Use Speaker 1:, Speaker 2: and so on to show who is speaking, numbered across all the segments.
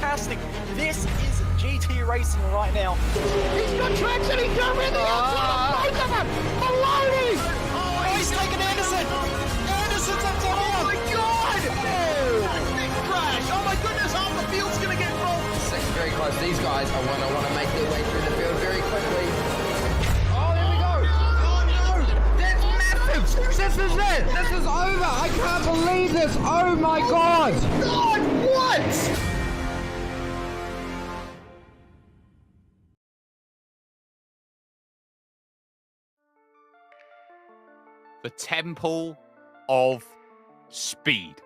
Speaker 1: fantastic. This is GT racing right now.
Speaker 2: He's got traction, he's got really both of them. Maloney!
Speaker 1: Oh, he's taken Anderson. Anderson's up top.
Speaker 2: Oh my God! Oh, big crash. Oh my goodness, half the field's going to get rolled.
Speaker 3: It's very close. These guys are going to want to make their way through the field very quickly. Oh, there we go. Oh no! That's massive. This is it. This is over. I can't believe this. Oh my God.
Speaker 2: God, what?
Speaker 4: The Temple of Speed.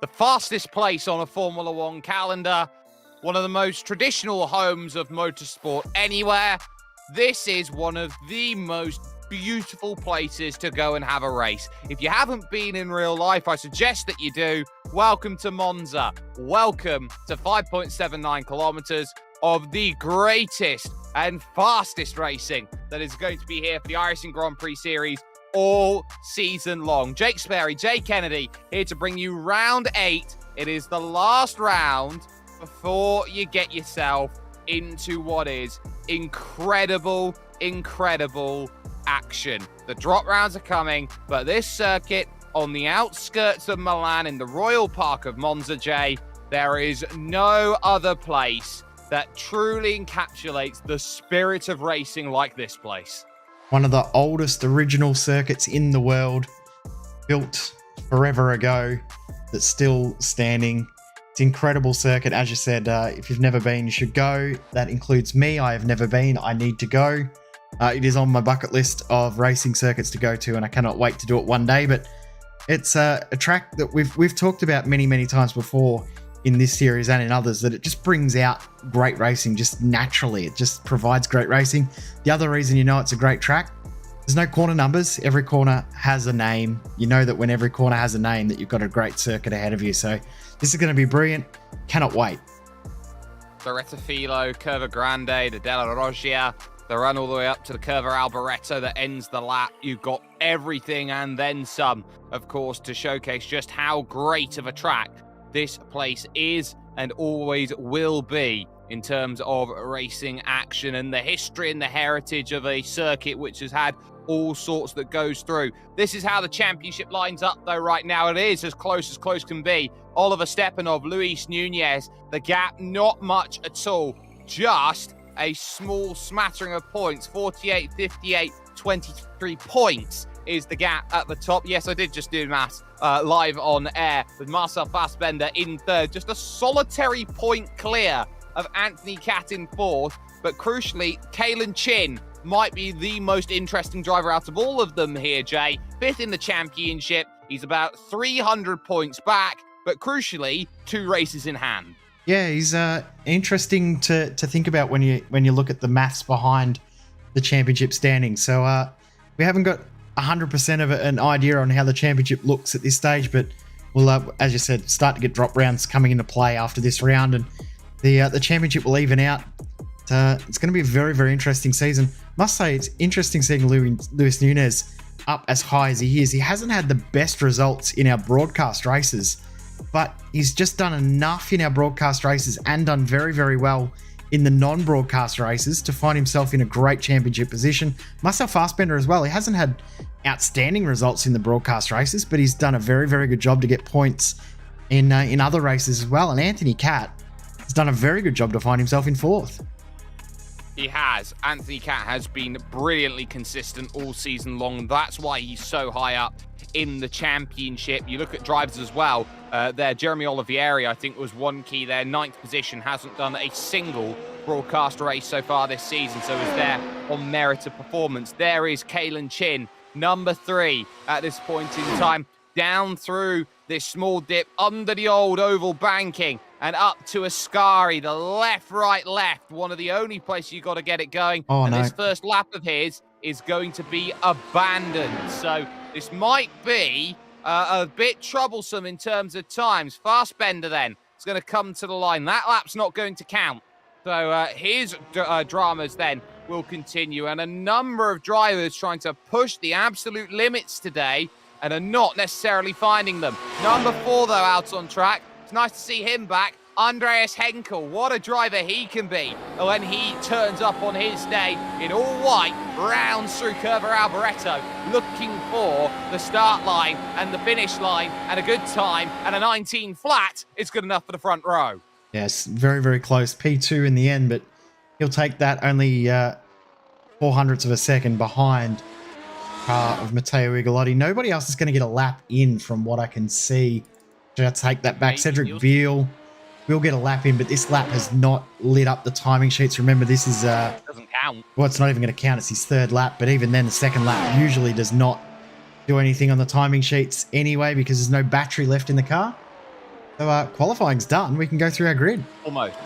Speaker 4: The fastest place on a Formula One calendar, one of the most traditional homes of motorsport anywhere. This is one of the most beautiful places to go and have a race. If you haven't been in real life, I suggest that you do. Welcome to Monza. Welcome to 5.79 kilometers of the greatest and fastest racing that is going to be here for the iRacing Grand Prix Series all season long. Jake Sperry, Jay Kennedy, here to bring you round 8. It is the last round before you get yourself into what is incredible action. The drop rounds are coming, but this circuit on the outskirts of Milan in the Royal Park of Monza, Jay, there is no other place that truly encapsulates the spirit of racing like this place.
Speaker 5: One of the oldest original circuits in the world, built forever ago, that's still standing. It's an incredible circuit. As you said, if you've never been, you should go. That includes me. I have never been. I need to go. It is on my bucket list of racing circuits to go to, and I cannot wait to do it one day. But it's a track that we've talked about many times before in this series and in others, that it just brings out great racing just naturally. It just provides great racing. The other reason you know it's a great track, there's no corner numbers. Every corner has a name. You know that when every corner has a name, that you've got a great circuit ahead of you. So this is going to be brilliant. Cannot wait.
Speaker 4: The Rettifilo, Curva Grande, the Della Roggia, the run all the way up to the Curva Alboreto that ends the lap. You've got everything and then some, of course, to showcase just how great of a track this place is and always will be in terms of racing action and the history and the heritage of a circuit which has had all sorts that goes through. This is how the championship lines up, though, right now. It is as close can be. Oliver Stepanov, Luis Nunez, the gap not much at all, just a small smattering of points. 48, 58, 23 points is the gap at the top. Yes, I did just do maths live on air, with Marcel Fassbender in third, just a solitary point clear of Anthony Catt in fourth. But crucially, Kalen Chin might be the most interesting driver out of all of them here, Jay. Fifth in the championship. He's about 300 points back, but crucially, 2 races in hand.
Speaker 5: Yeah, he's interesting to think about when you look at the maths behind the championship standings. So we haven't got 100% of an idea on how the championship looks at this stage, but we'll, as you said, start to get drop rounds coming into play after this round, and the championship will even out. It's going to be a very interesting season. Must say, it's interesting seeing Luis Nunez up as high as he is. He hasn't had the best results in our broadcast races, but he's just done enough in our broadcast races and done very well in the non-broadcast races to find himself in a great championship position. Marcel Fassbender as well. He hasn't had outstanding results in the broadcast races, but he's done a very good job to get points in other races as well. And Anthony Catt has done a very good job to find himself in fourth.
Speaker 4: He has. Anthony Catt has been brilliantly consistent all season long. That's why he's so high up in the championship. You look at drivers as well. There, Jeremy Olivieri, I think, was one key there. 9th position, hasn't done a single broadcast race so far this season, so is there on merit of performance. There is Kalen Chin, number 3 at this point in time, down through this small dip under the old oval banking and up to Ascari, the left, one of the only places you got to get it going.
Speaker 5: Oh,
Speaker 4: and
Speaker 5: no.
Speaker 4: This first lap of his is going to be abandoned. So this might be a bit troublesome in terms of times. Fassbender then is going to come to the line. That lap's not going to count. So his dramas then will continue. And a number of drivers trying to push the absolute limits today and are not necessarily finding them. Number 4, though, out on track. It's nice to see him back. Andreas Henkel, what a driver he can be when he turns up on his day in all white, rounds through Curva Alboreto, looking for the start line and the finish line, and a good time, and a 19 flat is good enough for the front row.
Speaker 5: Yes, very, very close. P2 in the end, but he'll take that only 400ths of a second behind car of Matteo Ugolotti. Nobody else is going to get a lap in from what I can see. Should I take that back? Cedric Beale will get a lap in, but this lap has not lit up the timing sheets. Remember, this is...
Speaker 4: doesn't count.
Speaker 5: Well, it's not even going to count. It's his third lap, but even then, the second lap usually does not do anything on the timing sheets anyway because there's no battery left in the car. So qualifying's done. We can go through our grid.
Speaker 4: Almost.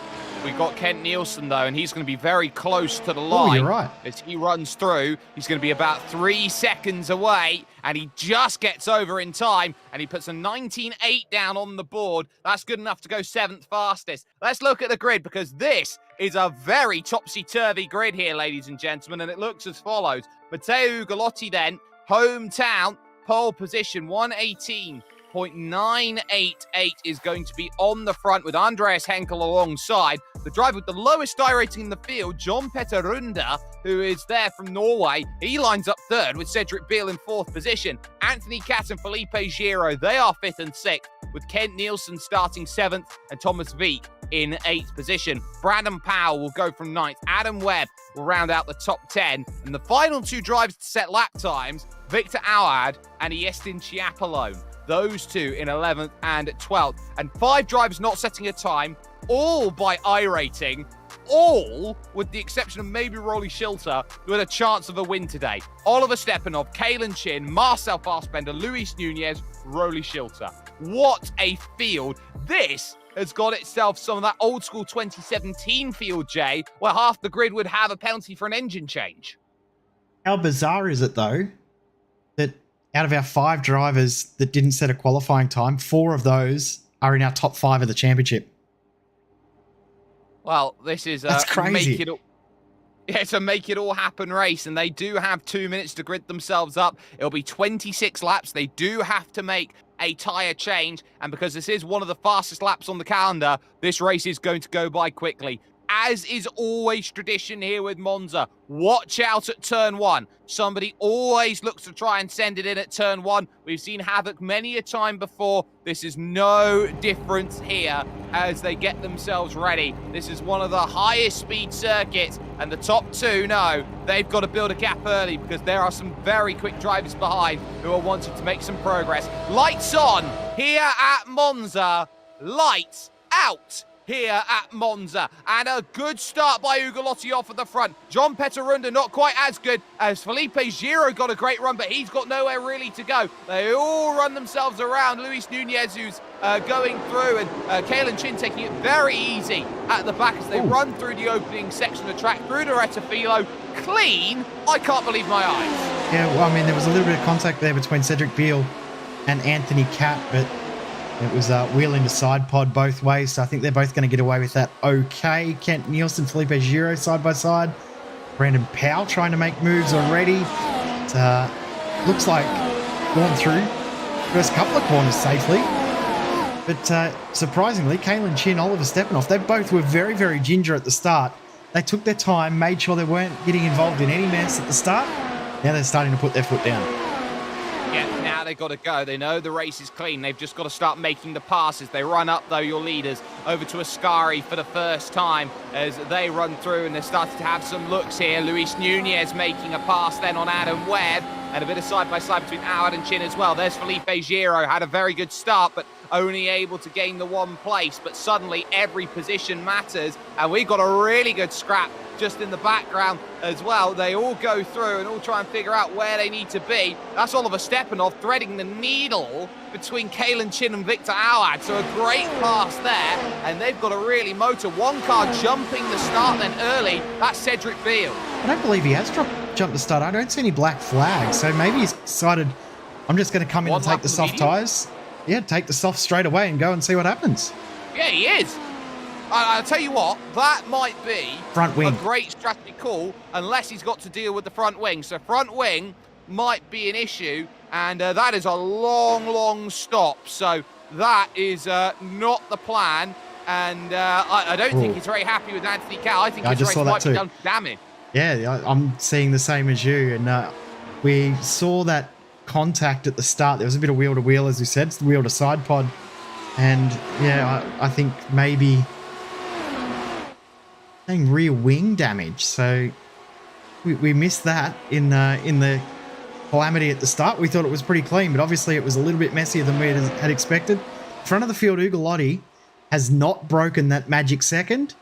Speaker 4: We've got Kent Nielsen, though, and he's going to be very close to the line.
Speaker 5: Oh, you're right.
Speaker 4: As he runs through, he's going to be about 3 seconds away, and he just gets over in time, and he puts a 19.8 down on the board. That's good enough to go 7th fastest. Let's look at the grid, because this is a very topsy-turvy grid here, ladies and gentlemen, and it looks as follows. Matteo Ugolotti, then, hometown, pole position, 118.988 is going to be on the front with Andreas Henkel alongside. The driver with the lowest I rating in the field, John Petter Runda, who is there from Norway, he lines up third with Cedric Beale in 4th position. Anthony Catt and Felipe Giro, they are 5th and 6th, with Kent Nielsen starting 7th and Thomas Wieck in 8th position. Brandon Powell will go from 9th. Adam Webb will round out the top 10. And the final 2 drivers to set lap times, Victor Auad and Iestin Chiapalone. Those 2 in 11th and 12th. And 5 drivers not setting a time, all by iRating, all, with the exception of maybe Rolly Schilter, who had a chance of a win today. Oliver Stepanov, Kalen Chin, Marcel Fassbender, Luis Nunez, Rolly Schilter. What a field. This has got itself some of that old school 2017 field, Jay, where half the grid would have a penalty for an engine change.
Speaker 5: How bizarre is it, though, that out of our 5 drivers that didn't set a qualifying time, 4 of those are in our top 5 of the championship?
Speaker 4: Well, this is
Speaker 5: That's crazy.
Speaker 4: It's a make it all happen race, and they do have 2 minutes to grid themselves up. It'll be 26 laps. They do have to make a tyre change, and because this is one of the fastest laps on the calendar, this race is going to go by quickly. As is always tradition here with Monza, watch out at turn 1. Somebody always looks to try and send it in at turn 1. We've seen Havoc many a time before. This is no difference here as they get themselves ready. This is one of the highest speed circuits, and the top 2 know they've got to build a gap early because there are some very quick drivers behind who are wanting to make some progress. Lights on here at Monza, lights out here at Monza, and a good start by Ugolotti off at the front. John Petter Runda not quite as good as Felipe Giro got a great run, but he's got nowhere really to go. They all run themselves around. Luis Nunez, who's going through, and Kalen Chin taking it very easy at the back as they run through the opening section of the track, through to Retafilo. Clean. I can't believe my eyes.
Speaker 5: Yeah, well, I mean, there was a little bit of contact there between Cedric Beale and Anthony Catt, but it was wheel into side pod both ways, so I think they're both going to get away with that okay. Kent Nielsen, Felipe Giro side by side. Brandon Powell trying to make moves already. It looks like gone through first couple of corners safely. But surprisingly, Kalen Chin, Oliver Stepanov, they both were very, very ginger at the start. They took their time, made sure they weren't getting involved in any mess at the start. Now they're starting to put their foot down.
Speaker 4: Yeah, now they've got to go. They know the race is clean. They've just got to start making the passes. They run up, though, your leaders, over to Ascari for the first time as they run through, and they're starting to have some looks here. Luis Nunez making a pass then on Adam Webb, and a bit of side-by-side between Howard and Chin as well. There's Felipe Giro, had a very good start, but only able to gain the 1 place. But suddenly, every position matters, and we've got a really good scrap just in the background as well. They all go through and all try and figure out where they need to be. That's Oliver Stepanov threading the needle between Kalen Chin and Victor Auad. So a great pass there, and they've got to really motor. One car jumping the start then early. That's Cedric Beale.
Speaker 5: I don't believe he has jumped the start. I don't see any black flags, so maybe he's decided, I'm just going to come in and take the soft tyres. Yeah, take the soft straight away and go and see what happens.
Speaker 4: Yeah, he is. I'll tell you what, that might be
Speaker 5: front wing.
Speaker 4: A great strategy call, unless he's got to deal with the front wing. So front wing might be an issue, and that is a long, long stop. So that is not the plan. And I don't think he's very happy with Anthony Cat. I think his race might be done for damage.
Speaker 5: Yeah, I'm seeing the same as you. And we saw that contact at the start. There was a bit of wheel to wheel, as you said. It's the wheel to side pod. And yeah, I think maybe saying rear wing damage. So we missed that in the calamity at the start. We thought it was pretty clean, but obviously it was a little bit messier than we had expected. Front of the field, Ugolotti has not broken that magic second.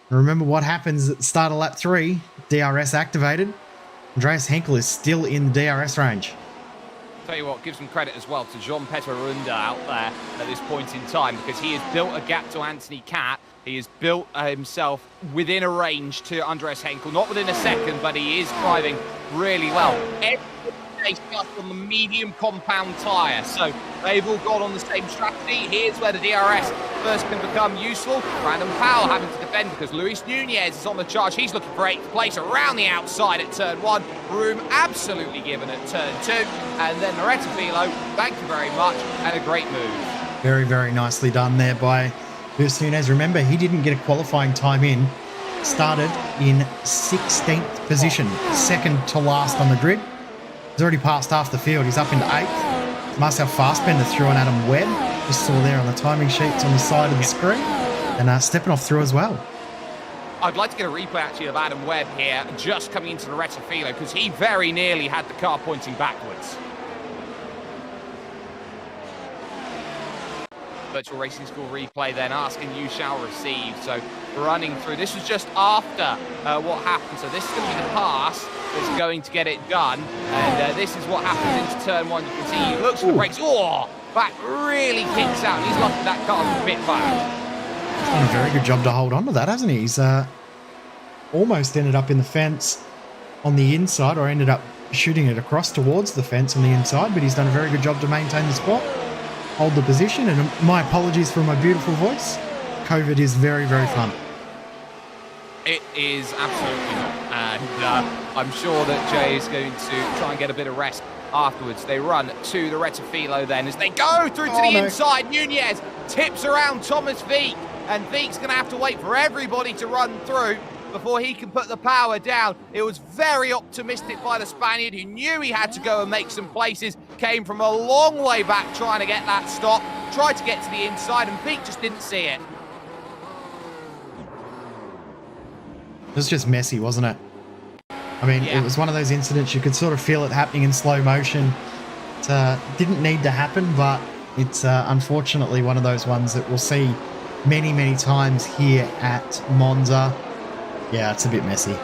Speaker 5: Remember what happens at the start of lap 3, DRS activated. Andreas Henkel is still in the DRS range.
Speaker 4: Tell you what, give some credit as well to Jean Peterunda out there at this point in time, because he has built a gap to Anthony Cat. He has built himself within a range to Andreas Henkel, not within a second, but he is driving really well. Every day starts on the medium compound tyre, so they've all got on the same strategy. Here's where the DRS first can become useful. Brandon Powell having to defend because Luis Nunez is on the charge. He's looking for 8th place around the outside at turn 1. Room absolutely given at turn 2. And then Loreto Filo, thank you very much, and a great move.
Speaker 5: Very, very nicely done there by Luis Nunez. Remember, he didn't get a qualifying time in. Started in 16th position, second to last on the grid. He's already passed half the field. He's up into 8th. Marcel Fastbender through on Adam Webb. Just saw there on the timing sheets on the side of the screen. And Stepanov through as well.
Speaker 4: I'd like to get a replay actually of Adam Webb here, just coming into the Loreto Filo, because he very nearly had the car pointing backwards. Virtual Racing School replay then asking you shall receive. So running through, this was just after what happened. So this is going to be the pass that's going to get it done. And this is what happens into turn 1. You can see he looks for the brakes. Oh, back really kicks out. He's lucky that car's a bit back.
Speaker 5: He's done a very good job to hold on to that, hasn't he? He's almost ended up in the fence on the inside, or ended up shooting it across towards the fence on the inside, but he's done a very good job to maintain the spot, hold the position. And my apologies for my beautiful voice. COVID is very, very fun.
Speaker 4: It is absolutely not. And I'm sure that Jay is going to try and get a bit of rest afterwards. They run to the Loreto Filo then as they go through to the inside. Nunez tips around Thomas Veek, and Veek's going to have to wait for everybody to run through before he can put the power down. It was very optimistic by the Spaniard, who knew he had to go and make some places, came from a long way back trying to get that stop, tried to get to the inside, and Veek just didn't see it.
Speaker 5: It was just messy, wasn't it? I mean, It was one of those incidents you could sort of feel it happening in slow motion. It didn't need to happen, but it's unfortunately one of those ones that we'll see many, many times here at Monza. Yeah, it's a bit messy.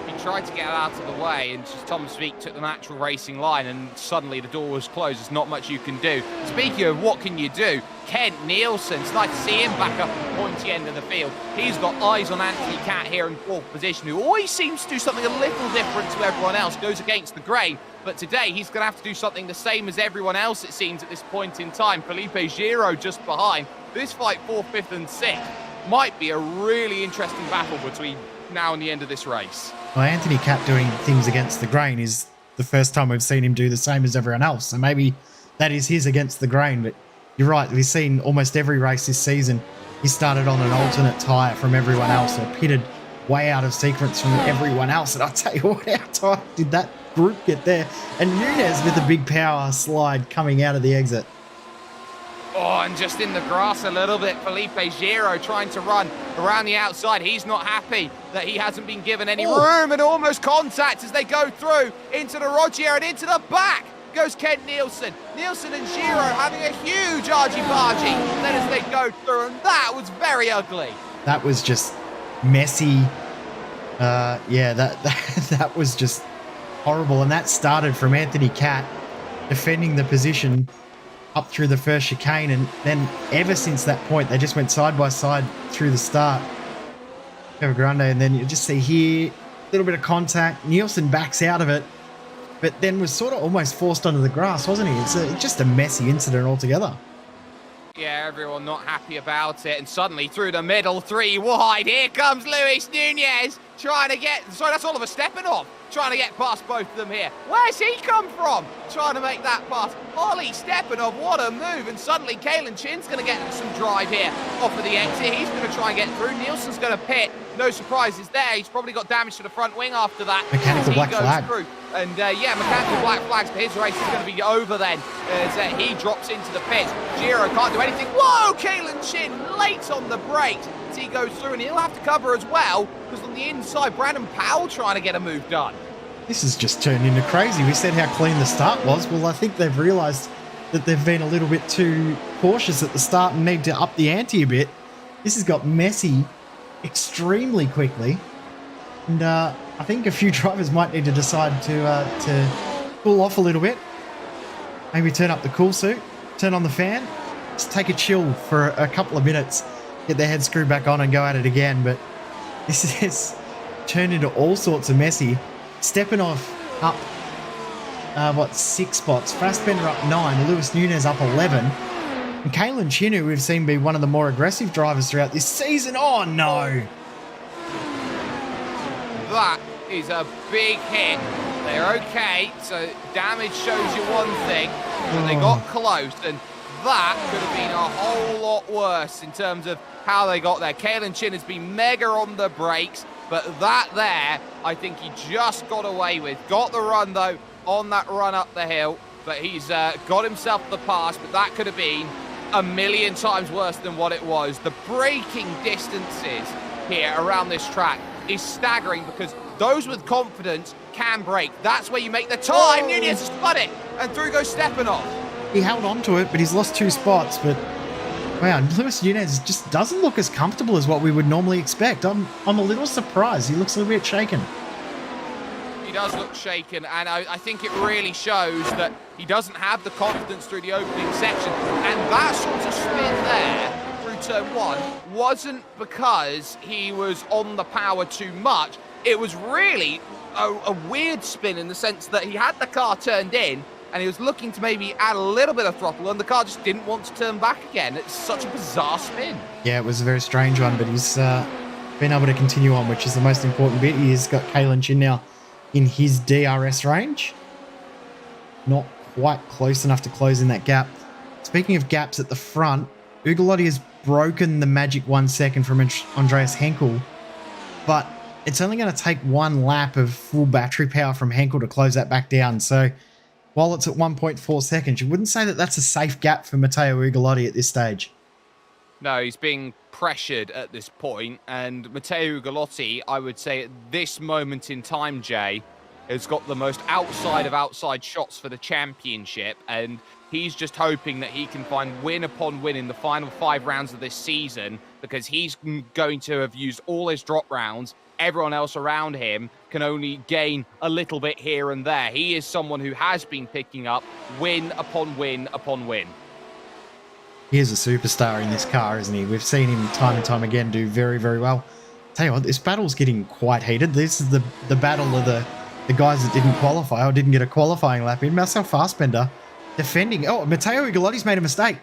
Speaker 4: He tried to get out of the way, and just Thomas Veek took the natural racing line, and suddenly the door was closed. There's not much you can do. Speaking of what can you do, Kent Nielsen, it's nice to see him back up at the pointy end of the field. He's got eyes on Anthony Cat here in 4th position, who always seems to do something a little different to everyone else, goes against the grain. But today, he's going to have to do something the same as everyone else, it seems, at this point in time. Felipe Giro just behind. This fight, 4th, 5th, and 6th, might be a really interesting battle between now and the end of this race.
Speaker 5: Well, Anthony Cat doing things against the grain is the first time we've seen him do the same as everyone else. So maybe that is his against the grain. But you're right, we've seen almost every race this season. He started on an alternate tyre from everyone else, or pitted way out of sequence from everyone else. And I'll tell you what, how tight did that group get there? And Nunez with a big power slide coming out of the exit.
Speaker 4: Oh, and just in the grass a little bit, Felipe Giro trying to run around the outside. He's not happy that he hasn't been given any room, and almost contact as they go through into the Rogier, and into the back goes Kent Nielsen. Nielsen and Giro having a huge argy-bargy then as they go through, and that was very ugly.
Speaker 5: That was just messy. That was just horrible, and that started from Anthony Cat defending the position up through the first chicane, and then ever since that point they just went side by side through the start. Evergrande, and then you just see here a little bit of contact. Nielsen backs out of it, but then was sort of almost forced onto the grass, wasn't he? It's just a messy incident altogether.
Speaker 4: Yeah, everyone not happy about it. And suddenly through the middle, 3 wide. Here comes Luis Nunez trying to get... Sorry, that's Oliver Stepanov trying to get past both of them here. Where's he come from? Trying to make that pass. Ollie Stepanov, what a move. And suddenly Kalen Chin's going to get some drive here off of the exit. He's going to try and get through. Nielsen's going to pit. No surprises there. He's probably got damage to the front wing after that.
Speaker 5: Mechanical black flag.
Speaker 4: Through. And yeah, mechanical black flags, but his race is going to be over then as he drops into the pit. Giro can't do anything. Whoa, Kalen Chin late on the brakes as he goes through, and he'll have to cover as well because on the inside, Brandon Powell trying to get a move done.
Speaker 5: This has just turned into crazy. We said how clean the start was. Well, I think they've realised that they've been a little bit too cautious at the start and need to up the ante a bit. This has got messy extremely quickly. And I think a few drivers might need to decide to cool off a little bit. Maybe turn up the cool suit, turn on the fan, just take a chill for a couple of minutes, get their head screwed back on and go at it again. But this has turned into all sorts of messy. Stepanov up, 6 spots. Fassbender up 9. Luis Nunez up 11. And Kalen Chin, who we've seen be one of the more aggressive drivers throughout this season. Oh, no.
Speaker 4: That is a big hit. They're okay, so damage shows you one thing, but they got close, and that could have been a whole lot worse in terms of how they got there. Kalen Chin has been mega on the brakes, but that there, I think he just got away with. Got the run, though, on that run up the hill, but he's got himself the pass, but that could have been a million times worse than what it was. The braking distances here around this track is staggering because those with confidence can brake. That's where you make the time. Nunez has spun it, and through goes Stepanov.
Speaker 5: He held on to it, but he's lost 2 spots. But wow, Luis Nunez just doesn't look as comfortable as what we would normally expect. I'm a little surprised. He looks a little bit shaken.
Speaker 4: He does look shaken, and I think it really shows that he doesn't have the confidence through the opening section. And that sort of spin there through turn 1 wasn't because he was on the power too much. It was really a weird spin in the sense that he had the car turned in and he was looking to maybe add a little bit of throttle and the car just didn't want to turn back again. It's such a bizarre spin.
Speaker 5: Yeah, it was a very strange one, but he's been able to continue on, which is the most important bit. He's got Kalen Chin now in his DRS range. Not quite close enough to close in that gap. Speaking of gaps at the front, Ugolotti has broken the magic 1 second from Andreas Henkel, but it's only going to take 1 lap of full battery power from Henkel to close that back down. So while it's at 1.4 seconds, you wouldn't say that that's a safe gap for Matteo Ugolotti at this stage.
Speaker 4: No, he's being pressured at this point, and Matteo Ugolotti, I would say at this moment in time, Jay, has got the most outside of outside shots for the championship, and he's just hoping that he can find win upon win in the final 5 rounds of this season, because he's going to have used all his drop rounds. Everyone else around him can only gain a little bit here and there. He is someone who has been picking up win upon win upon win.
Speaker 5: He is a superstar in this car, isn't he? We've seen him time and time again do very, very well. Tell you what, this battle's getting quite heated. This is the battle of the guys that didn't qualify or didn't get a qualifying lap in. Marcel Fassbender defending. Oh, Matteo Ugolotti's made a mistake.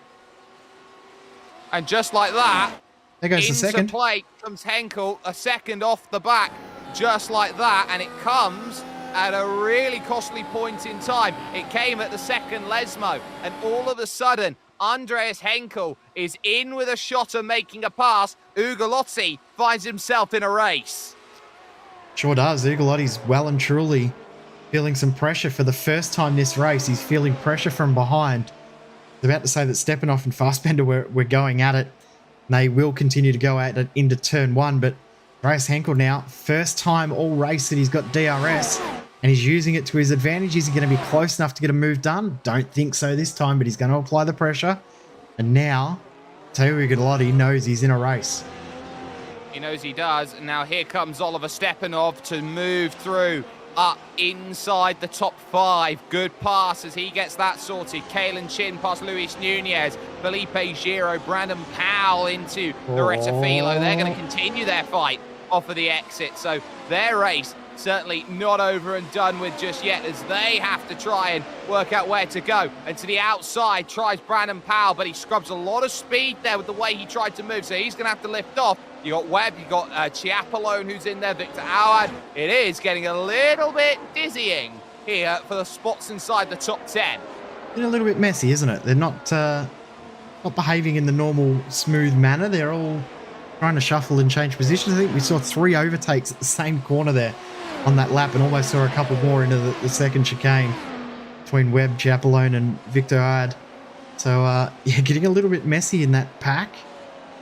Speaker 4: And just like that,
Speaker 5: there goes the second.
Speaker 4: Into play comes Henkel, a second off the back, just like that, and it comes at a really costly point in time. It came at the second Lesmo, and all of a sudden, Andreas Henkel is in with a shot of making a pass. Ugolotti finds himself in a race.
Speaker 5: Sure does. Ugolotti's well and truly feeling some pressure for the first time this race. He's feeling pressure from behind. They're about to say that Stepanov and Fassbender were going at it. They will continue to go at it into turn 1, but Andreas Henkel now, first time all race that he's got DRS, and he's using it to his advantage. Is he going to be close enough to get a move done? Don't think so this time, but he's going to apply the pressure. And now, Matteo Ugolotti knows he's in a race.
Speaker 4: He knows he does. And now here comes Oliver Stepanov to move through up inside the top 5. Good pass as he gets that sorted. Kalen Chin past Luis Nunez. Felipe Giro, Brandon Powell into the Retafilo. They're going to continue their fight off of the exit. So their race certainly not over and done with just yet, as they have to try and work out where to go. And to the outside tries Brandon Powell, but he scrubs a lot of speed there with the way he tried to move, so he's going to have to lift off. You got Webb, you got Chiapolone who's in there, Victor Awad. It is getting a little bit dizzying here for the spots inside the top 10.
Speaker 5: Been a little bit messy, isn't it? They're not behaving in the normal smooth manner. They're all trying to shuffle and change positions. I think we saw 3 overtakes at the same corner there on that lap, and almost saw a couple more into the second chicane between Webb, Chiapolone and Victor Awad. So yeah, getting a little bit messy in that pack.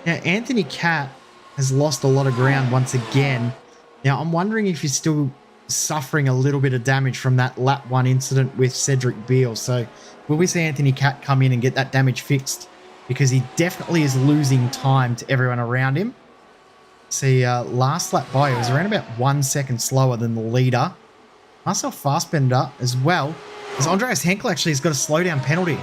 Speaker 5: Now Anthony Catt has lost a lot of ground once again. Now I'm wondering if he's still suffering a little bit of damage from that lap 1 incident with Cedric Beale. So will we see Anthony Catt come in and get that damage fixed? Because he definitely is losing time to everyone around him. See, last lap by, it was around about 1 second slower than the leader. Marcel Fassbender as well, as Andreas Henkel actually has got a slowdown penalty.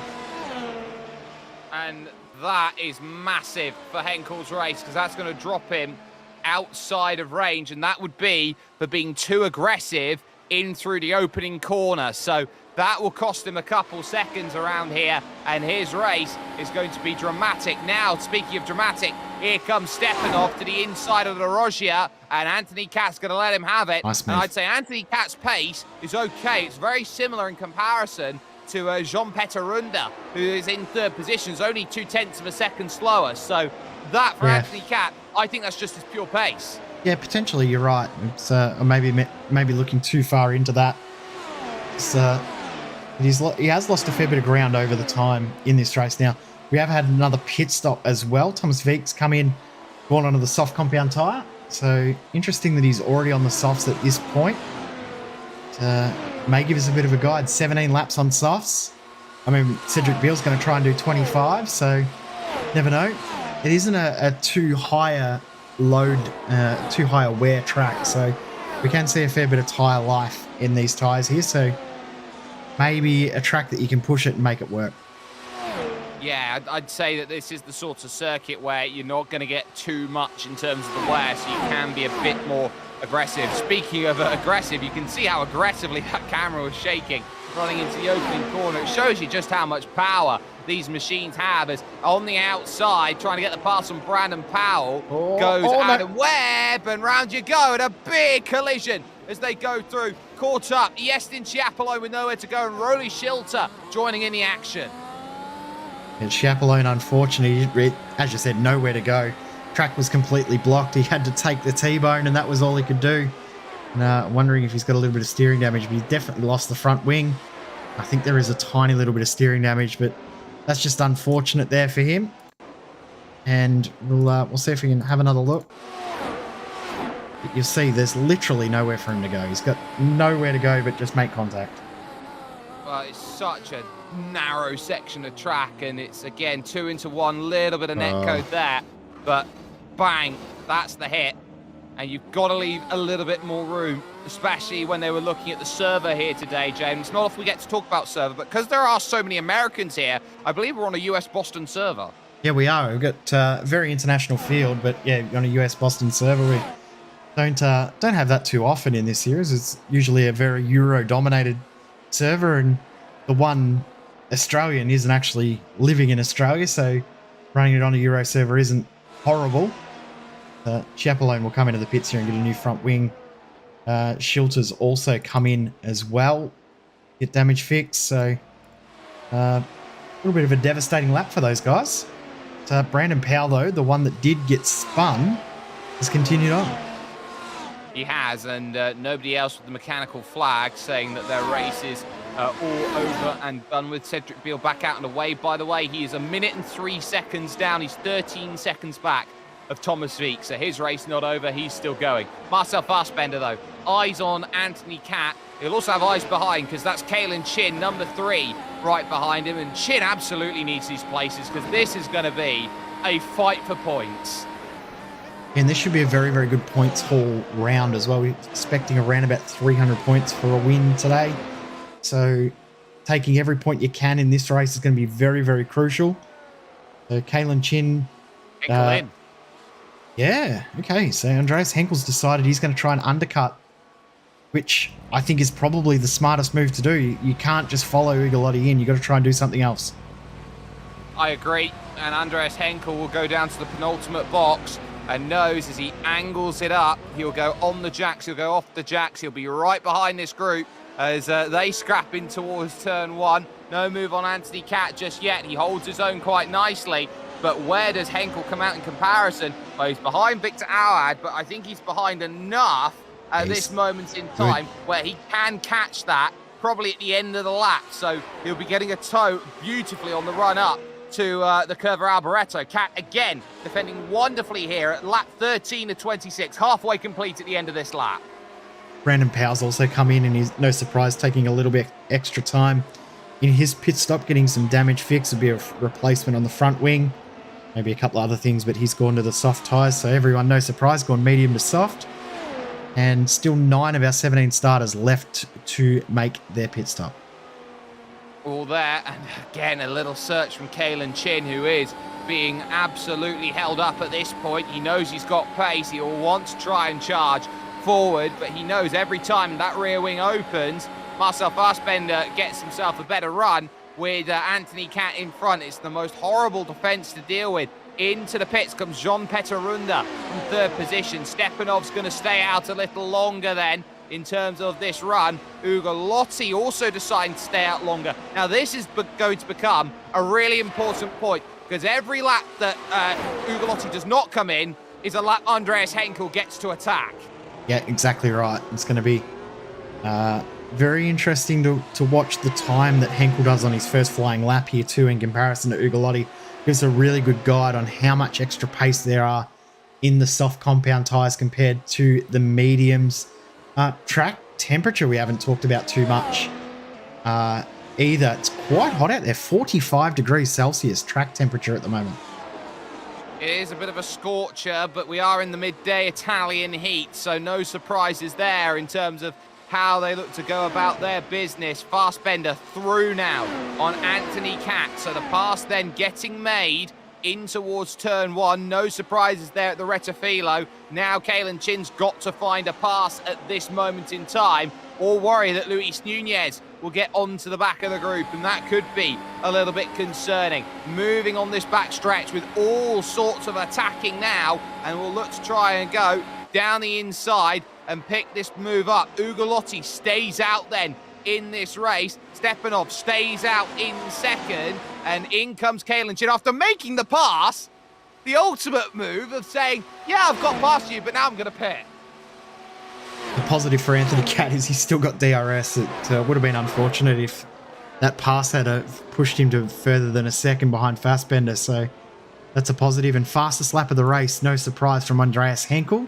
Speaker 4: And that is massive for Henkel's race, because that's going to drop him outside of range, and that would be for being too aggressive in through the opening corner. So that will cost him a couple seconds around here, and his race is going to be dramatic. Now, speaking of dramatic, here comes Stepanov to the inside of the Roggia, and Anthony Catt's going to let him have it.
Speaker 5: Nice
Speaker 4: and
Speaker 5: move.
Speaker 4: I'd say Anthony Catt's pace is okay. It's very similar in comparison to Jean-Peter Runda, who is in 3rd position, is only 0.2 of a second slower. So that for Anthony Catt, I think that's just his pure pace.
Speaker 5: Yeah, potentially you're right. It's maybe looking too far into that. It's, he has lost a fair bit of ground over the time in this race. Now, we have had another pit stop as well. Thomas Veek's come in, gone onto the soft compound tyre. So interesting that he's already on the softs at this point. May give us a bit of a guide. 17 laps on softs. I mean, Cedric Beale's going to try and do 25, so never know. It isn't a too higher load, too high a wear track, so we can see a fair bit of tyre life in these tyres here. So maybe a track that you can push it and make it work.
Speaker 4: Yeah, I'd say that this is the sort of circuit where you're not going to get too much in terms of the wear, so you can be a bit more aggressive. Speaking of aggressive, you can see how aggressively that camera was shaking running into the opening corner. It shows you just how much power these machines have, as on the outside, trying to get the pass on Brandon Powell, goes Adam Webb, and round you go, and a big collision as they go through, caught up. Yestin Chiapolone with nowhere to go, and Roly Schilter joining in the action.
Speaker 5: And Chiapolone, unfortunately, as you said, nowhere to go. Track was completely blocked. He had to take the T-bone, and that was all he could do. And wondering if he's got a little bit of steering damage, but he definitely lost the front wing. I think there is a tiny little bit of steering damage, but that's just unfortunate there for him. And we'll see if we can have another look. But you'll see there's literally nowhere for him to go. He's got nowhere to go but just make contact.
Speaker 4: Well, it's such a narrow section of track, and it's, again, 2 into 1, little bit of netcode there. But bang, that's the hit. And you've got to leave a little bit more room, especially when they were looking at the server here today, James. Not often we get to talk about server, but because there are so many Americans here, I believe we're on a US Boston server.
Speaker 5: Yeah, we are. We've got a very international field, but yeah, on a US Boston server. We don't have that too often in this series. It's usually a very Euro-dominated server, and the one Australian isn't actually living in Australia, so running it on a Euro server isn't horrible. Chiapolone will come into the pits here and get a new front wing. Schilter's also come in as well, get damage fixed. So a little bit of a devastating lap for those guys. Brandon Powell, though, the one that did get spun, has continued on.
Speaker 4: He has, and nobody else with the mechanical flag saying that their race is all over and done with. Cedric Beale back out and away, by the way. He is 1 minute and 3 seconds down. He's 13 seconds back of Thomas Veek, so his race not over, he's still going. Marcel Fassbender, though, eyes on Anthony Catt. He'll also have eyes behind, because that's Kalen Chin, number 3, right behind him, and Chin absolutely needs these places, because this is going to be a fight for points.
Speaker 5: And this should be a very, very good points haul round as well. We're expecting around about 300 points for a win today, so taking every point you can in this race is going to be very, very crucial. So Kalen Chin, yeah, okay. So Andreas Henkel's decided he's going to try and undercut which I think is probably the smartest move to do. You can't just follow Ugolotti in. You got to try and do something else.
Speaker 4: I agree, and Andreas Henkel will go down to the penultimate box and knows as he angles it up, he'll go on the jacks, he'll go off the jacks, he'll be right behind this group as they scrap in towards turn one. No move on Anthony Cat just yet. He holds his own quite nicely, but where does Henkel come out in comparison? Well, he's behind Victor Awad, but I think he's behind enough at this moment in time where he can catch that probably at the end of the lap. So he'll be getting a toe beautifully on the run up to the Curva Alboreto. Cat again defending wonderfully here at lap 13 of 26, halfway complete at the end of this lap.
Speaker 5: Brandon Powell's also come in and he's, no surprise, taking a little bit extra time in his pit stop, getting some damage fixed, a bit of replacement on the front wing, maybe a couple other things, but he's gone to the soft tyres, so everyone, no surprise, gone medium to soft. And still 9 of our 17 starters left to make their pit stop.
Speaker 4: All there, and again a little search from Kalen Chin, who is being absolutely held up at this point. He knows he's got pace, he will want to try and charge forward, but he knows every time that rear wing opens, Marcel Fassbender gets himself a better run with Anthony Cat in front. It's the most horrible defence to deal with. Into the pits comes Jean Peterunda in third position. Stepanov's going to stay out a little longer then in terms of this run. Ugolotti also deciding to stay out longer. Now this is going to become a really important point, because every lap that Ugolotti does not come in is a lap Andreas Henkel gets to attack.
Speaker 5: Yeah, exactly right. It's going to be very interesting to watch the time that Henkel does on his first flying lap here too, in comparison to Ugolotti. Gives a really good guide on how much extra pace there are in the soft compound tyres compared to the mediums. Track temperature we haven't talked about too much either. It's quite hot out there, 45 degrees Celsius track temperature at the moment.
Speaker 4: It is a bit of a scorcher, but we are in the midday Italian heat, so no surprises there in terms of how they look to go about their business. Fassbender through now on Anthony Cat, so the pass then getting made in towards turn one. No surprises there at the Rettifilo. Now Kalen Chin's got to find a pass at this moment in time, or worry that Luis Nunez will get onto the back of the group, and that could be a little bit concerning. Moving on this back stretch with all sorts of attacking now, and we'll look to try and go down the inside and pick this move up. Ugolotti stays out then in this race. Stepanov stays out in second, and in comes Kalen Chin after making the pass. The ultimate move of saying, yeah, I've got past you, but now I'm going to pit.
Speaker 5: The positive for Anthony Cat is he's still got DRS. It would have been unfortunate if that pass had pushed him to further than a second behind Fassbender, so that's a positive. And fastest lap of the race, no surprise, from Andreas Henkel.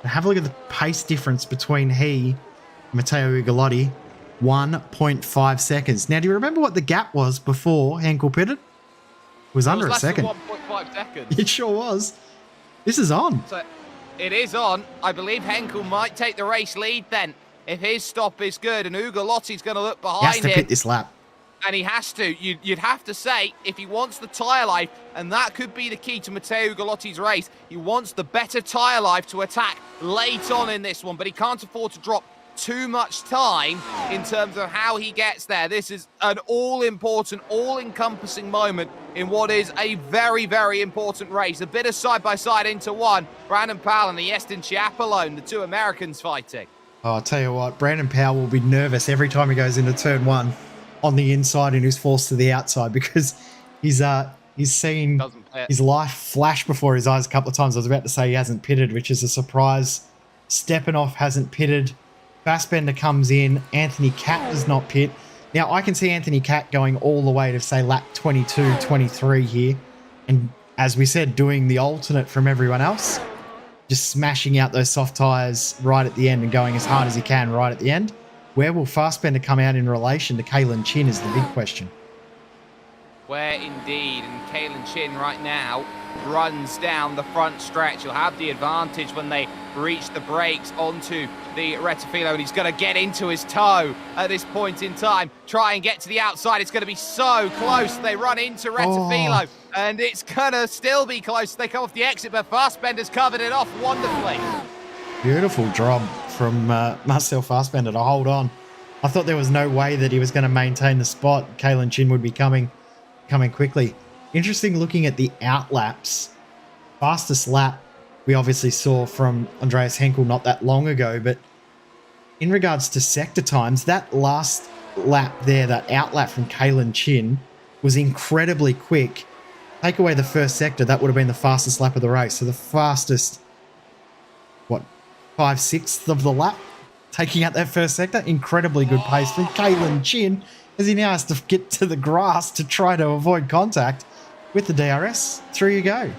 Speaker 5: And have a look at the pace difference between he and Matteo Ugolotti, 1.5 seconds. Now, do you remember what the gap was before Henkel pitted? It was under a second.
Speaker 4: 1.5 seconds.
Speaker 5: It sure was. This is on.
Speaker 4: So it is on. I believe Henkel might take the race lead then, if his stop is good, and Ugolotti's going to look behind him.
Speaker 5: He has to pit this lap.
Speaker 4: And he has to. You'd have to say, if he wants the tyre life, and that could be the key to Matteo Ugolotti's race, he wants the better tyre life to attack late on in this one, but he can't afford to drop too much time in terms of how he gets there. This is an all-important, all-encompassing moment in what is a very, very important race. A bit of side-by-side into one. Brandon Powell and the Yestin Chiapalone, the two Americans fighting.
Speaker 5: Oh, I'll tell you what, Brandon Powell will be nervous every time he goes into turn one on the inside and is forced to the outside, because he's seen his life flash before his eyes a couple of times. I was about to say he hasn't pitted, which is a surprise. Stepanov hasn't pitted. Fassbender comes in. Anthony Cat does not pit. Now, I can see Anthony Cat going all the way to, say, lap 22, 23 here. And as we said, doing the alternate from everyone else. Just smashing out those soft tyres right at the end and going as hard as he can right at the end. Where will Fassbender come out in relation to Kalen Chin is the big question.
Speaker 4: Where indeed, and Kalen Chin right now runs down the front stretch. He'll have the advantage when they reach the brakes onto the Rettifilo, and he's going to get into his toe at this point in time. Try and get to the outside. It's going to be so close. They run into Rettifilo, and it's going to still be close. They come off the exit, but Fassbender's covered it off wonderfully.
Speaker 5: Beautiful job from Marcel Fassbender to hold on. I thought there was no way that he was going to maintain the spot. Kalen Chin would be coming quickly. Interesting looking at the outlaps. Fastest lap we obviously saw from Andreas Henkel not that long ago, but in regards to sector times, that last lap there, that outlap from Kalen Chin was incredibly quick. Take away the first sector, that would have been the fastest lap of the race. So the fastest, 5/6 of the lap, taking out that first sector. Incredibly good pace from Kalen Chin as he now has to get to the grass to try to avoid contact with the DRS. Through you go.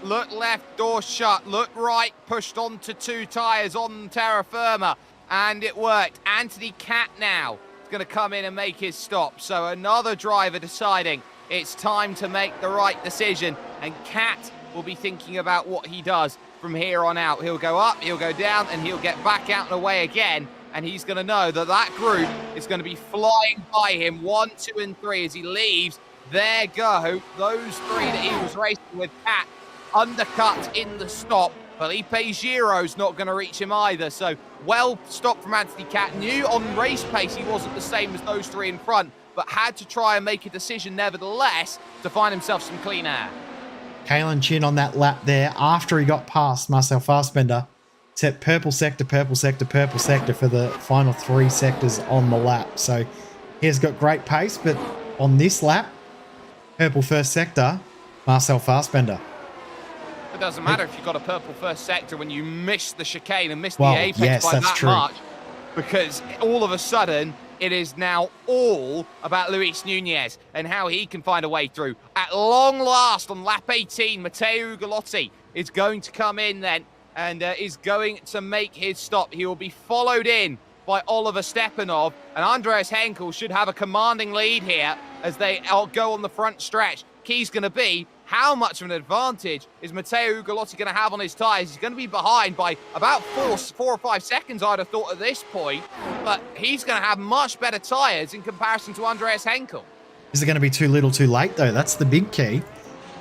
Speaker 4: Look left, door shut. Look right, pushed onto 2 tyres on terra firma. And it worked. Anthony Cat now is going to come in and make his stop. So another driver deciding it's time to make the right decision. And Cat will be thinking about what he does from here on out. He'll go up, he'll go down, and he'll get back out and away again. And he's going to know that that group is going to be flying by him. 1, 2, and 3 as he leaves. There go. Those 3 that he was racing with. Cat undercut in the stop. Felipe Giro's not going to reach him either. So well stopped from Anthony Cat. Knew on race pace he wasn't the same as those 3 in front, but had to try and make a decision nevertheless to find himself some clean air.
Speaker 5: Kalen Chin on that lap there, after he got past Marcel Fassbender, set purple sector, purple sector, purple sector for the final 3 sectors on the lap. So he has got great pace, but on this lap, purple first sector, Marcel Fassbender.
Speaker 4: It doesn't matter if you've got a purple first sector when you miss the chicane and miss the apex by that much, because all of a sudden it is now all about Luis Nunez and how he can find a way through. At long last, on lap 18, Matteo Ugolotti is going to come in then and is going to make his stop. He will be followed in by Oliver Stepanov, and Andreas Henkel should have a commanding lead here as they go on the front stretch. Key's going to be how much of an advantage is Matteo Ugolotti going to have on his tyres? He's going to be behind by about 4 or 5 seconds, I'd have thought, at this point. But he's going to have much better tyres in comparison to Andreas Henkel.
Speaker 5: Is it going to be too little too late, though? That's the big key.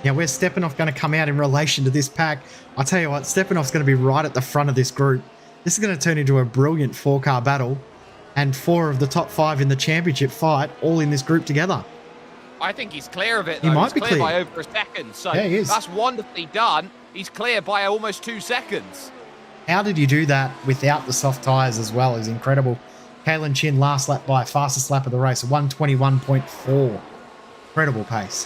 Speaker 5: Now, where's Stepanov going to come out in relation to this pack? I'll tell you what, Stepanov's going to be right at the front of this group. This is going to turn into a brilliant 4-car battle. And 4 of the top 5 in the championship fight, all in this group together.
Speaker 4: I think he's clear of it, though.
Speaker 5: He might be
Speaker 4: clear by over a second. So
Speaker 5: yeah, he is.
Speaker 4: That's wonderfully done. He's clear by almost 2 seconds.
Speaker 5: How did you do that without the soft tyres as well is incredible. Kalen Chin last lap by fastest lap of the race, 1:21.4. Incredible pace.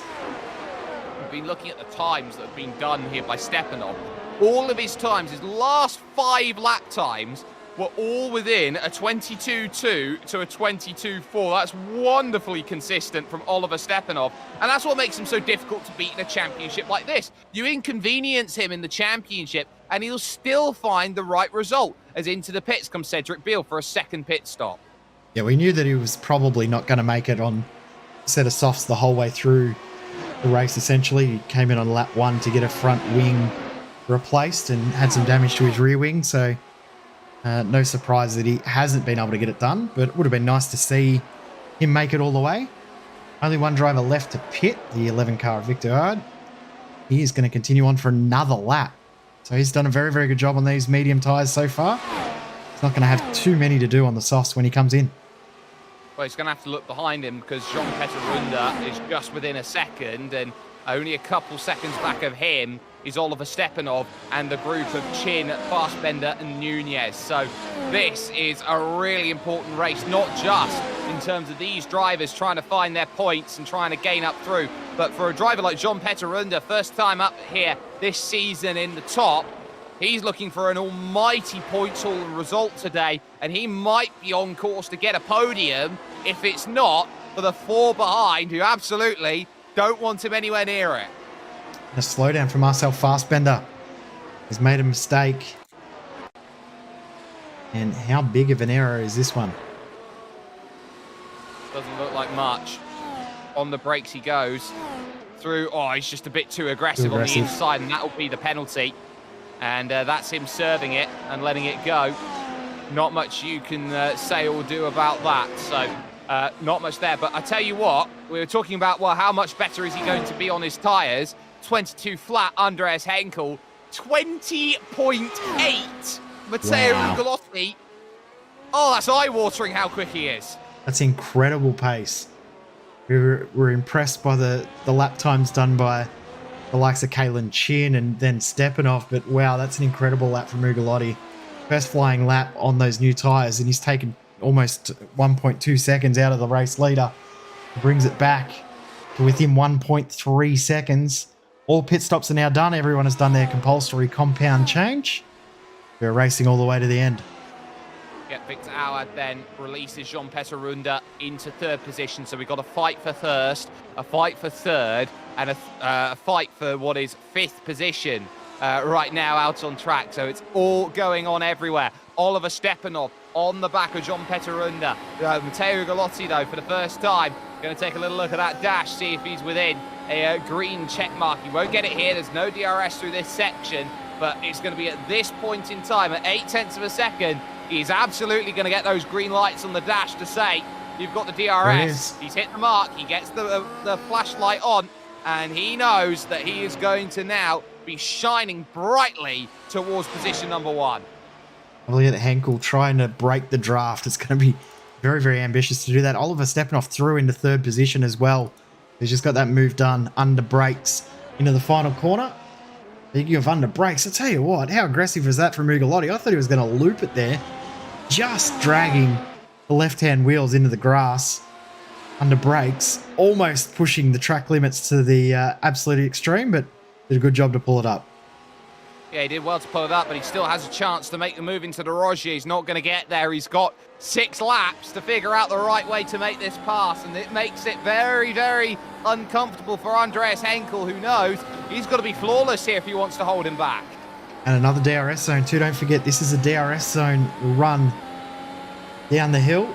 Speaker 4: We've been looking at the times that have been done here by Stepanov. All of his times, his last 5 lap times, were all within a 22.2 to a 22.4. That's wonderfully consistent from Oliver Stepanov. And that's what makes him so difficult to beat in a championship like this. You inconvenience him in the championship, and he'll still find the right result, as into the pits comes Cedric Beale for a second pit stop.
Speaker 5: Yeah, we knew that he was probably not going to make it on a set of softs the whole way through the race, essentially. He came in on lap 1 to get a front wing replaced and had some damage to his rear wing, so no surprise that he hasn't been able to get it done, but it would have been nice to see him make it all the way. Only one driver left to pit, the 11 car of Victor Hard. He is going to continue on for another lap. So he's done a very, very good job on these medium tyres so far. He's not going to have too many to do on the softs when he comes in.
Speaker 4: Well, he's going to have to look behind him because Jean Peterunda is just within a second, and only a couple seconds back of him is Oliver Stepanov and the group of Chin, Fassbender and Nunez. So this is a really important race, not just in terms of these drivers trying to find their points and trying to gain up through, but for a driver like Jean Peterunda, first time up here this season in the top, he's looking for an almighty points haul result today, and he might be on course to get a podium if it's not for the 4 behind who absolutely don't want him anywhere near it.
Speaker 5: A slowdown from Marcel Fassbender. He's made a mistake. And how big of an error is this one?
Speaker 4: Doesn't look like much. On the brakes he goes. Through, he's just a bit too aggressive on the inside, and that'll be the penalty. And that's him serving it and letting it go. Not much you can say or do about that. So not much there. But I tell you what, we were talking about, well, how much better is he going to be on his tyres? 22 flat, Andreas Henkel, 20.8 Matteo
Speaker 5: Wow.
Speaker 4: Ugolotti. Oh, that's eye-watering how quick he is.
Speaker 5: That's incredible pace. We're impressed by the lap times done by the likes of Kalen Chin and then Stepanov, but wow, that's an incredible lap from Ugolotti. First flying lap on those new tyres, and he's taken almost 1.2 seconds out of the race leader. Brings it back to within 1.3 seconds. All pit stops are now done. Everyone has done their compulsory compound change. We're racing all the way to the end.
Speaker 4: Yeah, Victor Auer then releases Jean Peterunda into third position. So we've got a fight for first, a fight for third, and a fight for what is fifth position right now out on track. So it's all going on everywhere. Oliver Stepanov on the back of Jean Peterunda. Matteo Ugolotti, though, for the first time, going to take a little look at that dash, see if he's within a green check mark. He won't get it here. There's no DRS through this section, but it's going to be at this point in time, at 0.8 of a second, he's absolutely going to get those green lights on the dash to say, you've got the DRS. He's hit the mark. He gets the flashlight on, and he knows that he is going to now be shining brightly towards position number one.
Speaker 5: Look at Henkel trying to break the draft. It's going to be very, very ambitious to do that. Oliver Stepanov through into third position as well. He's just got that move done under brakes into the final corner. Speaking of under brakes, I tell you what, how aggressive was that from Ugolotti? I thought he was going to loop it there. Just dragging the left-hand wheels into the grass under brakes. Almost pushing the track limits to the absolute extreme, but did a good job to pull it up.
Speaker 4: Yeah, he did well to pull it up, but he still has a chance to make the move into the Rogier. He's not going to get there. He's got 6 laps to figure out the right way to make this pass, and it makes it very, very uncomfortable for Andreas Henkel, who knows he's got to be flawless here if he wants to hold him back.
Speaker 5: And another DRS zone too. Don't forget, this is a DRS zone run down the hill.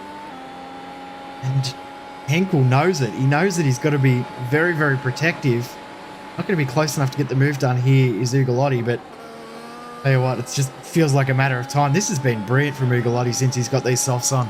Speaker 5: And Henkel knows it. He knows that he's got to be very, very protective. Not going to be close enough to get the move done here is Ugolotti, but tell you what, it just feels like a matter of time. This has been brilliant from Ugolotti since he's got these softs on.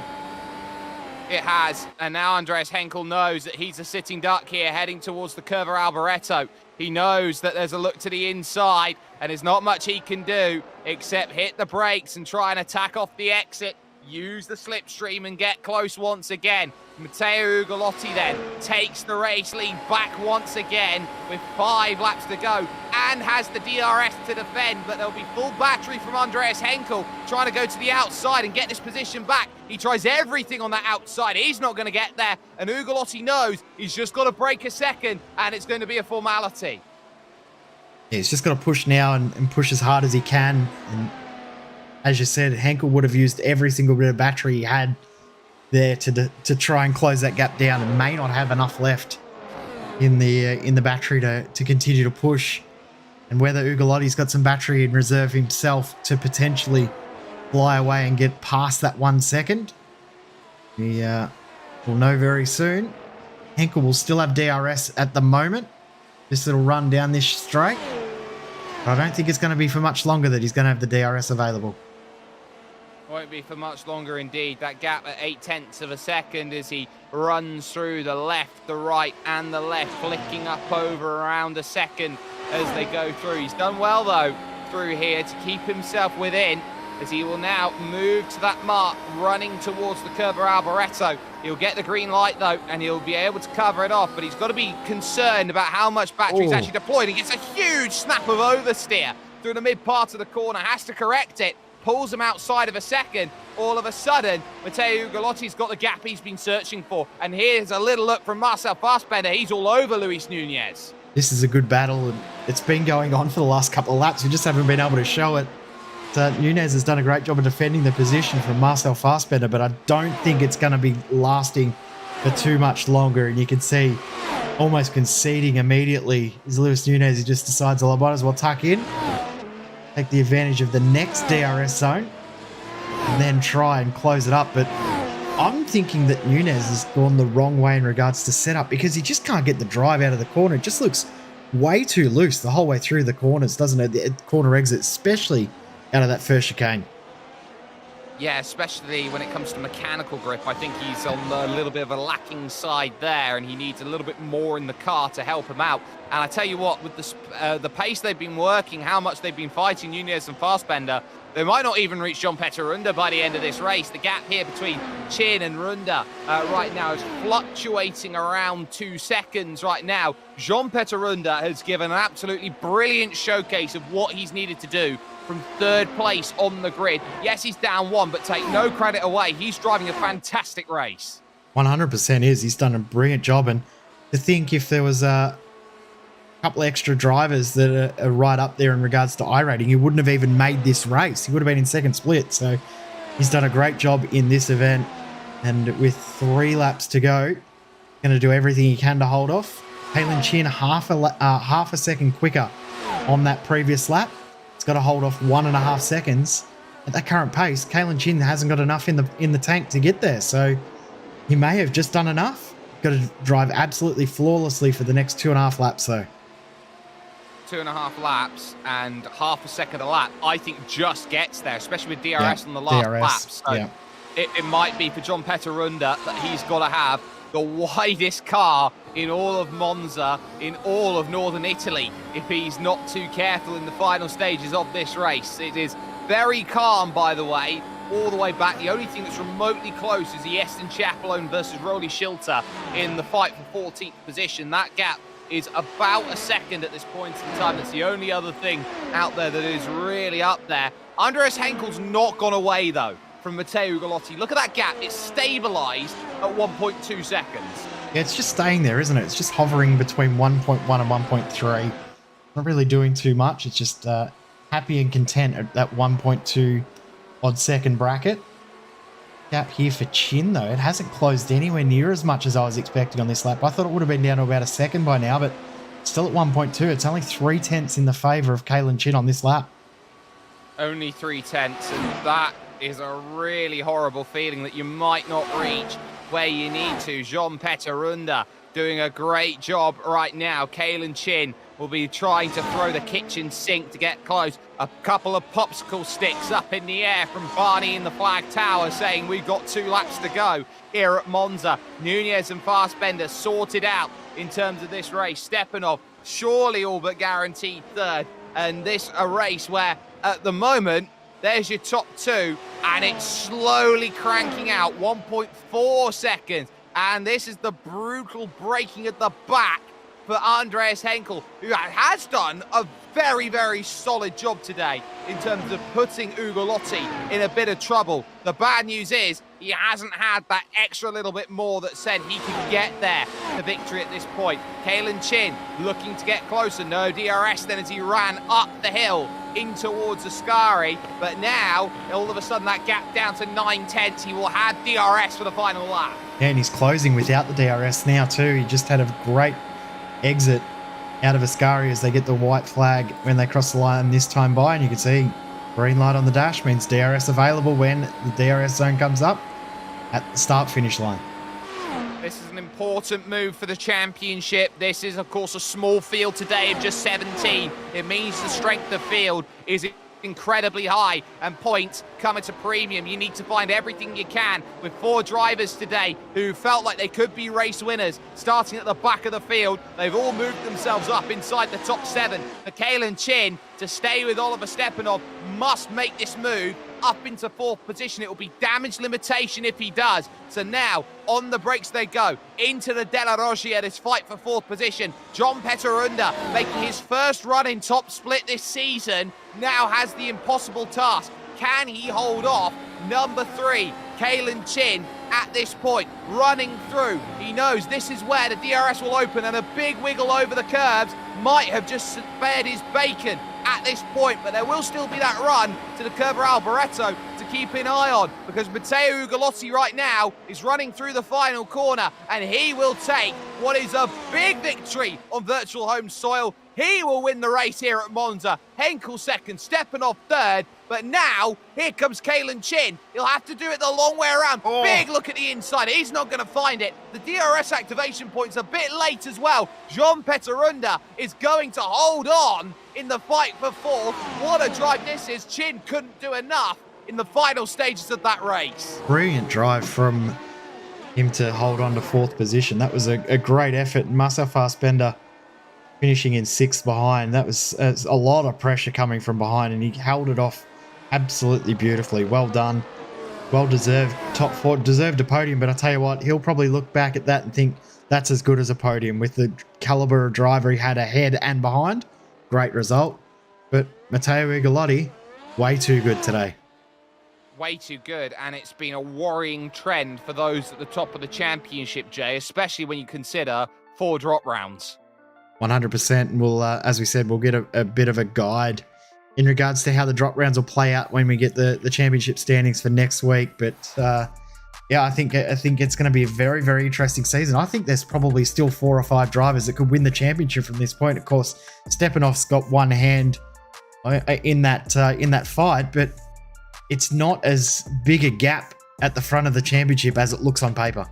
Speaker 4: It has, and now Andreas Henkel knows that he's a sitting duck here heading towards the Curva Alboreto. He knows that there's a look to the inside, and there's not much he can do except hit the brakes and try and attack off the exit, use the slipstream and get close once again. Matteo Ugolotti then takes the race lead back once again with 5 laps to go and has the DRS to defend, but there'll be full battery from Andreas Henkel trying to go to the outside and get this position back. He tries everything on that outside. He's not going to get there, and Ugolotti knows he's just got to break a second, and it's going to be a formality.
Speaker 5: Yeah, he's just got to push now and push as hard as he can. And as you said, Henkel would have used every single bit of battery he had there to try and close that gap down, and may not have enough left in the battery to continue to push. And whether Ugolotti's got some battery in reserve himself to potentially fly away and get past that 1 second, we will know very soon. Henkel will still have DRS at the moment. This little run down this straight. But I don't think it's going to be for much longer that he's going to have the DRS available.
Speaker 4: Won't be for much longer indeed. That gap at 0.8 of a second as he runs through the left, the right and the left, flicking up over around a second as they go through. He's done well though through here to keep himself within, as he will now move to that mark running towards the Curva Alboreto. He'll get the green light though, and he'll be able to cover it off, but he's got to be concerned about how much battery he's actually deployed. He gets a huge snap of oversteer through the mid part of the corner, has to correct it, pulls him outside of a second. All of a sudden, Matteo Ugolotti's got the gap he's been searching for, and here's a little look from Marcel Fassbender. He's all over Luis Nunez.
Speaker 5: This is a good battle, and it's been going on for the last couple of laps. We just haven't been able to show it. Nunez has done a great job of defending the position from Marcel Fassbender, but I don't think it's going to be lasting for too much longer. And you can see almost conceding immediately is Luis Nunez. He just decides, well, I might as well tuck in, take the advantage of the next DRS zone, and then try and close it up. But I'm thinking that Nunez has gone the wrong way in regards to setup, because he just can't get the drive out of the corner. It just looks way too loose the whole way through the corners, doesn't it? The corner exit, especially out of that first chicane.
Speaker 4: Yeah, especially when it comes to mechanical grip. I think he's on a little bit of a lacking side there, and he needs a little bit more in the car to help him out. And I tell you what, with the pace they've been working, how much they've been fighting Nunez and Fassbender, They might not even reach Jean-Peter Runda by the end of this race. The gap here between Chin and Runda right now is fluctuating around 2 seconds right now. Jean-Peter Runda has given an absolutely brilliant showcase of what he's needed to do from 3rd place on the grid. Yes, he's down 1, but take no credit away. He's driving a fantastic race.
Speaker 5: 100% is. He's done a brilliant job. And to think if there was a couple extra drivers that are right up there in regards to iRating, he wouldn't have even made this race. He would have been in 2nd split. So he's done a great job in this event. And with 3 laps to go, going to do everything he can to hold off. Kalen Chin half a second quicker on that previous lap. It's got to hold off 1.5 seconds. At that current pace, Kalen Chin hasn't got enough in the tank to get there. So he may have just done enough. Got to drive absolutely flawlessly for the next 2.5 laps though.
Speaker 4: 2.5 laps and half a second a lap, I think just gets there, especially with DRS on the last laps. So
Speaker 5: yeah.
Speaker 4: it might be for Jean-Peter Runda that he's got to have the widest car in all of Monza, in all of Northern Italy, if he's not too careful in the final stages of this race. It is very calm, by the way, all the way back. The only thing that's remotely close is the Aston Chapelone versus Rolly Schilter in the fight for 14th position. That gap is about a second at this point in time. That's the only other thing out there that is really up there. Andreas Henkel's not gone away, though, from Matteo Ugolotti. Look at that gap. It's stabilised at 1.2 seconds.
Speaker 5: Yeah, it's just staying there, isn't it? It's just hovering between 1.1 and 1.3. Not really doing too much. It's just happy and content at that 1.2 odd second bracket. Gap here for Chin, though. It hasn't closed anywhere near as much as I was expecting on this lap. I thought it would have been down to about a second by now, but still at 1.2. It's only 0.3 in the favour of Kalen Chin on this lap.
Speaker 4: Only 0.3, and that is a really horrible feeling that you might not reach where you need to. Jean-Peter Runda doing a great job right now. Kalen Chin will be trying to throw the kitchen sink to get close. A couple of popsicle sticks up in the air from Barney in the flag tower saying we've got 2 laps to go here at Monza. Nunez and Fassbender sorted out in terms of this race. Stepanov surely all but guaranteed 3rd. And this a race where at the moment there's your top 2 and it's slowly cranking out 1.4 seconds. And this is the brutal braking at the back for Andreas Henkel, who has done a very, very solid job today in terms of putting Ugolotti in a bit of trouble. The bad news is he hasn't had that extra little bit more that said he could get there to victory at this point. Kalen Chin looking to get closer. No DRS then as he ran up the hill in towards Ascari. But now, all of a sudden, that gap down to 9/10. He will have DRS for the final lap.
Speaker 5: Yeah, and he's closing without the DRS now too. He just had a great exit out of Ascari as they get the white flag when they cross the line this time by, and you can see green light on the dash means DRS available when the DRS zone comes up at the start finish line.
Speaker 4: This is an important move for the championship. This is, of course, a small field today of just 17. It means the strength of field is incredibly high, and points come at a premium. You need to find everything you can with 4 drivers today who felt like they could be race winners starting at the back of the field. They've all moved themselves up inside the top 7. For Kalen Chin to stay with Oliver Stepanov must make this move up into 4th position. It will be damage limitation if he does. So now on the brakes they go into the Della Roggia, this fight for 4th position. Jean-Peter Runda making his first run in top split this season now has the impossible task. Can he hold off number 3 Kalen Chin at this point, running through? He knows this is where the DRS will open, and a big wiggle over the curbs might have just spared his bacon at this point, but there will still be that run to the Curva Alboreto to keep an eye on, because Matteo Ugolotti right now is running through the final corner, and he will take what is a big victory on virtual home soil. He will win the race here at Monza. Henkel 2nd, Stepanov 3rd, but now here comes Kalen Chin. He'll have to do it the long way around. Big look at the inside. He's not going to find it. The DRS activation point's a bit late as well. Jean-Peter Runda is going to hold on in the fight for 4th. What a drive this is. Chin couldn't do enough in the final stages of that race. Brilliant
Speaker 5: drive from him to hold on to 4th position. That was a great effort. Marcel Fassbender finishing in 6th behind. That was a lot of pressure coming from behind, and he held it off absolutely beautifully. Well done. Well deserved. Top 4, deserved a podium, but I tell you what, he'll probably look back at that and think that's as good as a podium with the caliber of driver he had ahead and behind. Great result. But Matteo Ugolotti, way too good today.
Speaker 4: Way too good, and it's been a worrying trend for those at the top of the championship, Jay, especially when you consider 4 drop rounds.
Speaker 5: 100%, and we'll, as we said, we'll get a bit of a guide in regards to how the drop rounds will play out when we get the championship standings for next week. But yeah, I think it's going to be a very, very interesting season. I think there's probably still 4 or 5 drivers that could win the championship from this point. Of course, Stepanov's got one hand in that fight, but it's not as big a gap at the front of the championship as it looks on paper.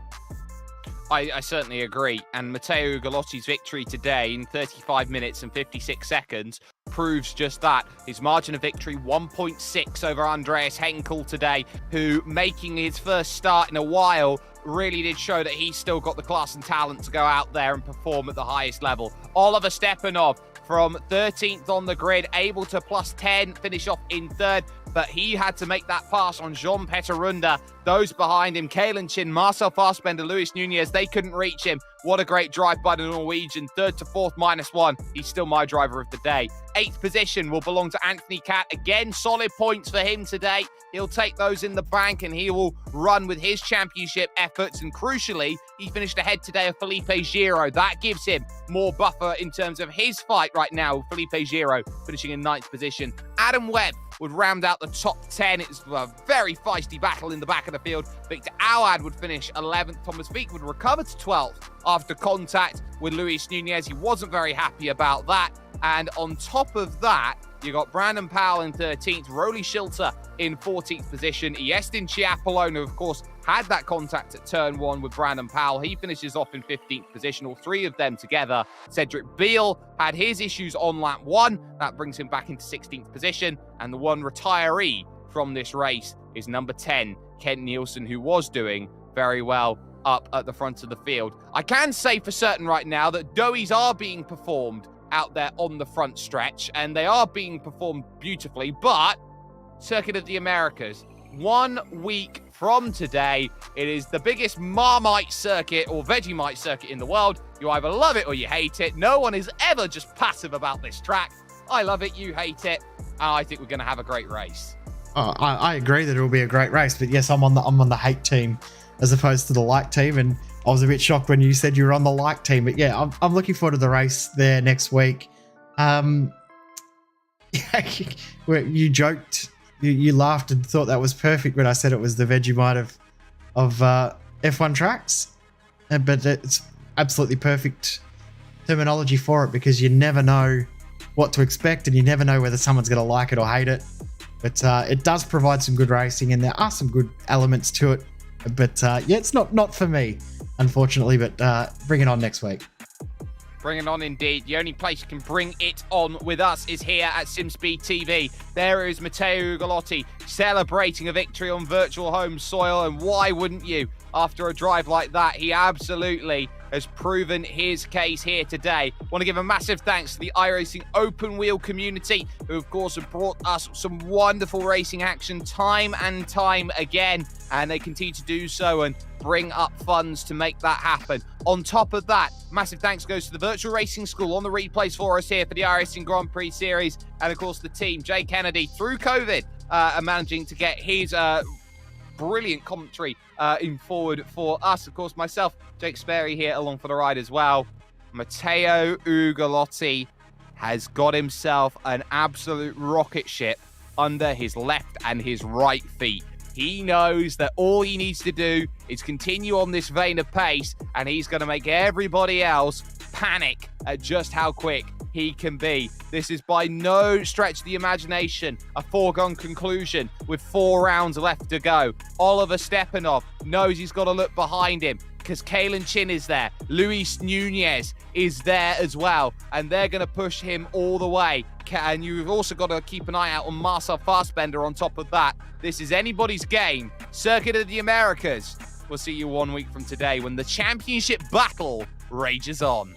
Speaker 4: I certainly agree, and Matteo Ugolotti's victory today in 35 minutes and 56 seconds proves just that. His margin of victory 1.6 over Andreas Henkel today, who, making his first start in a while, really did show that he's still got the class and talent to go out there and perform at the highest level. Oliver Stepanov from 13th on the grid, able to plus 10, finish off in 3rd, but he had to make that pass on Jean Peterunda. Those behind him, Kalen Chin, Marcel Fassbender, Luis Nunez, they couldn't reach him. What a great drive by the Norwegian. 3rd to 4th, -1. He's still my driver of the day. 8th position will belong to Anthony Catt. Again, solid points for him today. He'll take those in the bank and he will run with his championship efforts. And crucially, he finished ahead today of Felipe Giro. That gives him more buffer in terms of his fight right now. Felipe Giro finishing in 9th position. Adam Webb would round out the top 10. It's a very feisty battle in the back of the field. Victor Awad would finish 11th. Thomas Veek would recover to 12th after contact with Luis Nunez. He wasn't very happy about that. And on top of that, you got Brandon Powell in 13th, Rolly Schilter in 14th position. Iestin Chiapolona, of course, had that contact at turn 1 with Brandon Powell. He finishes off in 15th position, all 3 of them together. Cedric Beale had his issues on lap 1. That brings him back into 16th position. And the one retiree from this race is number 10, Kent Nielsen, who was doing very well up at the front of the field. I can say for certain right now that doughies are being performed out there on the front stretch, and they are being performed beautifully, but Circuit of the Americas, 1 week from today, it is the biggest Marmite circuit or Vegemite circuit in the world. You either love it or you hate it. No one is ever just passive about this track. I love it, you hate it. I think we're going to have a great race.
Speaker 5: Oh, I agree that it will be a great race, but yes, I'm on the hate team as opposed to the like team, and I was a bit shocked when you said you were on the like team, but yeah, I'm looking forward to the race there next week. You joked, you laughed and thought that was perfect when I said it was the Vegemite of F1 tracks, but it's absolutely perfect terminology for it because you never know what to expect and you never know whether someone's going to like it or hate it. But it does provide some good racing and there are some good elements to it. But yeah, it's not for me, unfortunately, but bring it on next week.
Speaker 4: Bring it on indeed. The only place you can bring it on with us is here at SimSpeed TV. There is Matteo Ugolotti celebrating a victory on virtual home soil, and why wouldn't you? After a drive like that, he absolutely has proven his case here today. Want to give a massive thanks to the iRacing open wheel community, who of course have brought us some wonderful racing action time and time again, and they continue to do so and bring up funds to make that happen. On top of that, massive thanks goes to the Virtual Racing School on the replays for us here for the iRacing Grand Prix Series, and of course the team, Jay Kennedy, through COVID, are managing to get his brilliant commentary in forward for us. Of course, myself, Jake Sperry here along for the ride as well. Matteo Ugolotti has got himself an absolute rocket ship under his left and his right feet. He knows that all he needs to do is continue on this vein of pace, and he's going to make everybody else panic at just how quick he can be. This is by no stretch of the imagination a foregone conclusion with 4 rounds left to go. Oliver Stepanov knows he's got to look behind him because Kalen Chin is there. Luis Nunez is there as well, and they're going to push him all the way. And you've also got to keep an eye out on Marcel Fassbender on top of that. This is anybody's game. Circuit of the Americas. We'll see you 1 week from today when the championship battle rages on.